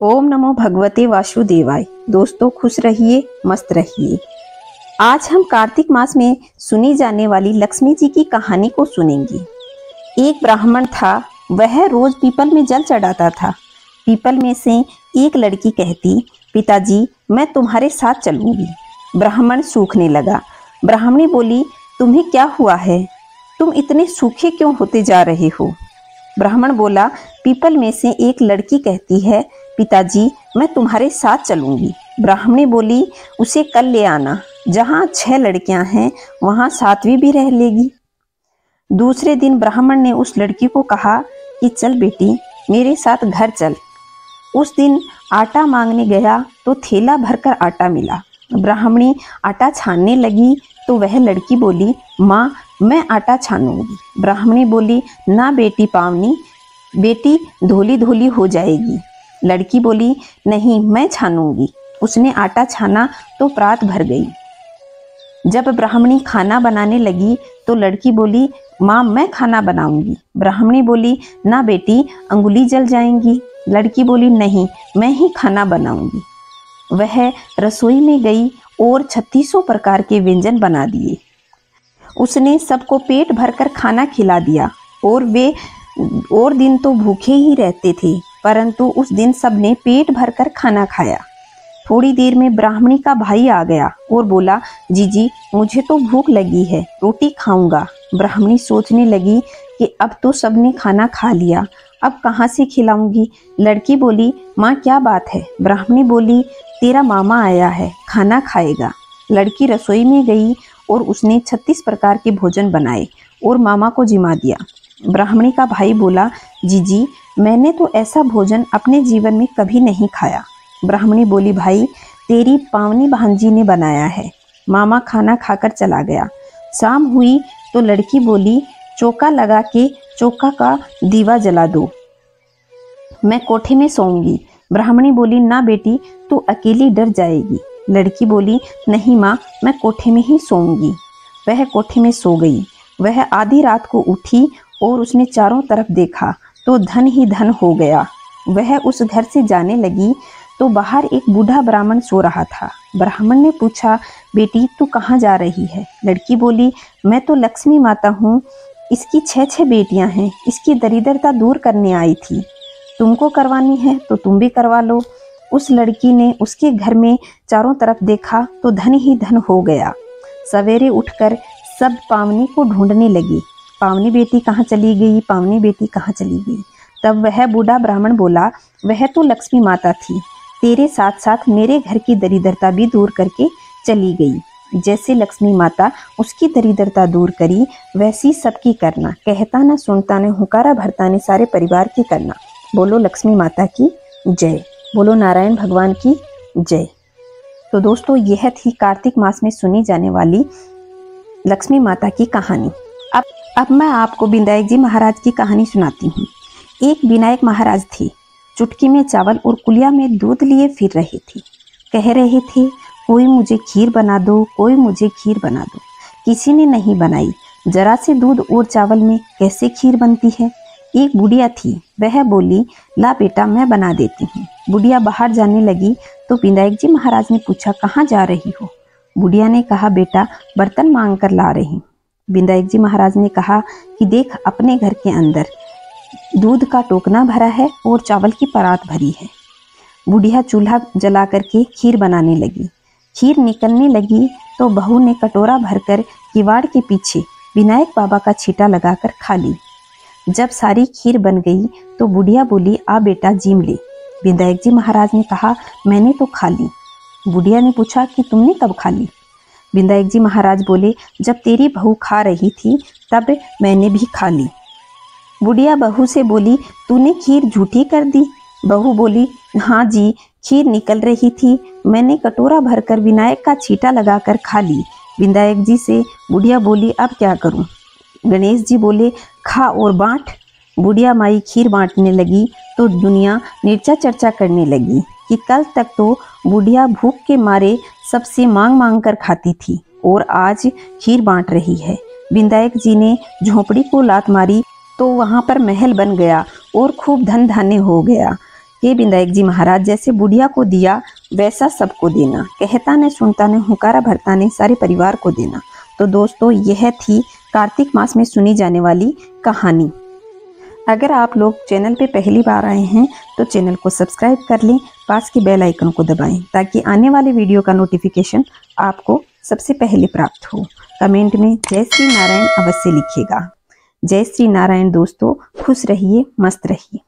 ओम नमो भगवते वासुदेवाय। दोस्तों खुश रहिए, मस्त रहिए। आज हम कार्तिक मास में सुनी जाने वाली लक्ष्मी जी की कहानी को सुनेंगे। एक ब्राह्मण था, वह रोज पीपल में जल चढ़ाता था। पीपल में से एक लड़की कहती, पिताजी मैं तुम्हारे साथ चलूंगी। ब्राह्मण सूखने लगा। ब्राह्मणी बोली, तुम्हें क्या हुआ है? तुम इतने सूखे क्यों होते जा रहे हो? ब्राह्मण बोला, पीपल में से एक लड़की कहती है, पिताजी मैं तुम्हारे साथ चलूंगी। ब्राह्मणी बोली, उसे कल ले आना। जहाँ 6 लड़कियां हैं वहाँ 7वीं भी रह लेगी। दूसरे दिन ब्राह्मण ने उस लड़की को कहा कि चल बेटी मेरे साथ घर चल। उस दिन आटा मांगने गया तो थैला भरकर आटा मिला। ब्राह्मणी आटा छानने लगी तो वह लड़की बोली, माँ मैं आटा छानूंगी। ब्राह्मणी बोली, ना बेटी पावनी, बेटी धोली धोली हो जाएगी। लड़की बोली, नहीं मैं छानूंगी। उसने आटा छाना तो प्रात भर गई। जब ब्राह्मणी खाना बनाने लगी तो लड़की बोली, माँ मैं खाना बनाऊंगी। ब्राह्मणी बोली, ना बेटी अंगुली जल जाएंगी। लड़की बोली, नहीं मैं ही खाना बनाऊंगी। वह रसोई में गई और 3600 प्रकार के व्यंजन बना दिए। उसने सबको पेट भरकर खाना खिला दिया और दिन तो भूखे ही रहते थे, परंतु उस दिन सबने पेट भरकर खाना खाया। थोड़ी देर में ब्राह्मणी का भाई आ गया और बोला, जीजी मुझे तो भूख लगी है, रोटी खाऊंगा। ब्राह्मणी सोचने लगी कि अब तो सबने खाना खा लिया, अब कहाँ से खिलाऊंगी। लड़की बोली, माँ क्या बात है? ब्राह्मणी बोली, तेरा मामा आया है, खाना खाएगा। लड़की रसोई में गई और उसने 36 प्रकार के भोजन बनाए और मामा को जिमा दिया। ब्राह्मणी का भाई बोला, जीजी मैंने तो ऐसा भोजन अपने जीवन में कभी नहीं खाया। ब्राह्मणी बोली, भाई तेरी पावनी भांजी ने बनाया है। मामा खाना खाकर चला गया। शाम हुई तो लड़की बोली, चौका लगा के चौका का दीवा जला दो, मैं कोठे में सोऊंगी। ब्राह्मणी बोली, ना बेटी तू अकेली डर जाएगी। लड़की बोली, नहीं माँ मैं कोठे में ही सोऊंगी। वह कोठे में सो गई। वह आधी रात को उठी और उसने चारों तरफ देखा तो धन ही धन हो गया। वह उस घर से जाने लगी तो बाहर एक बूढ़ा ब्राह्मण सो रहा था। ब्राह्मण ने पूछा, बेटी तू कहाँ जा रही है? लड़की बोली, मैं तो लक्ष्मी माता हूँ, इसकी 6 बेटियां हैं, इसकी दरिद्रता दूर करने आई थी। तुमको करवानी है तो तुम भी करवा लो। उस लड़की ने उसके घर में चारों तरफ देखा तो धन ही धन हो गया। सवेरे उठकर सब पावनी को ढूंढने लगी। पावनी बेटी कहाँ चली गई? पावनी बेटी कहाँ चली गई? तब वह बूढ़ा ब्राह्मण बोला, वह तो लक्ष्मी माता थी, तेरे साथ साथ मेरे घर की दरिद्रता भी दूर करके चली गई। जैसे लक्ष्मी माता उसकी दरिद्रता दूर करी, वैसी सबकी करना। कहता न सुनता न हुकारा भरता ने सारे परिवार की करना। बोलो लक्ष्मी माता की जय, बोलो नारायण भगवान की जय। तो दोस्तों यह थी कार्तिक मास में सुनी जाने वाली लक्ष्मी माता की कहानी। अब मैं आपको विनायक जी महाराज की कहानी सुनाती हूँ। एक विनायक महाराज थे, चुटकी में चावल और कुलिया में दूध लिए फिर रहे थे। कह रहे थे, कोई मुझे खीर बना दो, कोई मुझे खीर बना दो। किसी ने नहीं बनाई। जरा से दूध और चावल में कैसे खीर बनती है? एक बुढ़िया थी, वह बोली, ला बेटा मैं बना देती हूँ। बुढ़िया बाहर जाने लगी तो विनायक जी महाराज ने पूछा, कहाँ जा रही हो? बुढ़िया ने कहा, बेटा बर्तन मांग कर ला रही। विनायक जी महाराज ने कहा कि देख अपने घर के अंदर दूध का टोकना भरा है और चावल की परात भरी है। बुढ़िया चूल्हा जला करके खीर बनाने लगी। खीर निकलने लगी तो बहू ने कटोरा भरकर किवाड़ के पीछे विनायक बाबा का छींटा लगाकर खा ली। जब सारी खीर बन गई तो बुढ़िया बोली, आ बेटा जीम ले। विनायक जी महाराज ने कहा, मैंने तो खा ली। बुढ़िया ने पूछा कि तुमने कब खा ली? विनायक जी महाराज बोले, जब तेरी बहू खा रही थी तब मैंने भी खा ली। बुढ़िया बहू से बोली, तूने खीर झूठी कर दी। बहू बोली, हाँ जी खीर निकल रही थी, मैंने कटोरा भरकर विनायक का छींटा लगाकर खा ली। विनायक जी से बुढ़िया बोली, अब क्या करूं? गणेश जी बोले, खा और बांट। बुढ़िया माई खीर बांटने लगी तो दुनिया निर्चा चर्चा करने लगी कि कल तक तो बुढ़िया भूख के मारे सबसे मांग मांग कर खाती थी और आज खीर बांट रही है। विनायक जी ने झोंपड़ी को लात मारी तो वहां पर महल बन गया और खूब धन धान्य हो गया। हे विनायक जी महाराज, जैसे बुढ़िया को दिया वैसा सबको देना, कहता ने सुनता ने हुकारा भरता ने सारे परिवार को देना। तो दोस्तों यह थी कार्तिक मास में सुनी जाने वाली कहानी। अगर आप लोग चैनल पे पहली बार आए हैं तो चैनल को सब्सक्राइब कर लें, पास के बेल आइकन को दबाएं ताकि आने वाले वीडियो का नोटिफिकेशन आपको सबसे पहले प्राप्त हो। कमेंट में जय श्री नारायण अवश्य लिखिएगा। जय श्री नारायण दोस्तों, खुश रहिए, मस्त रहिए।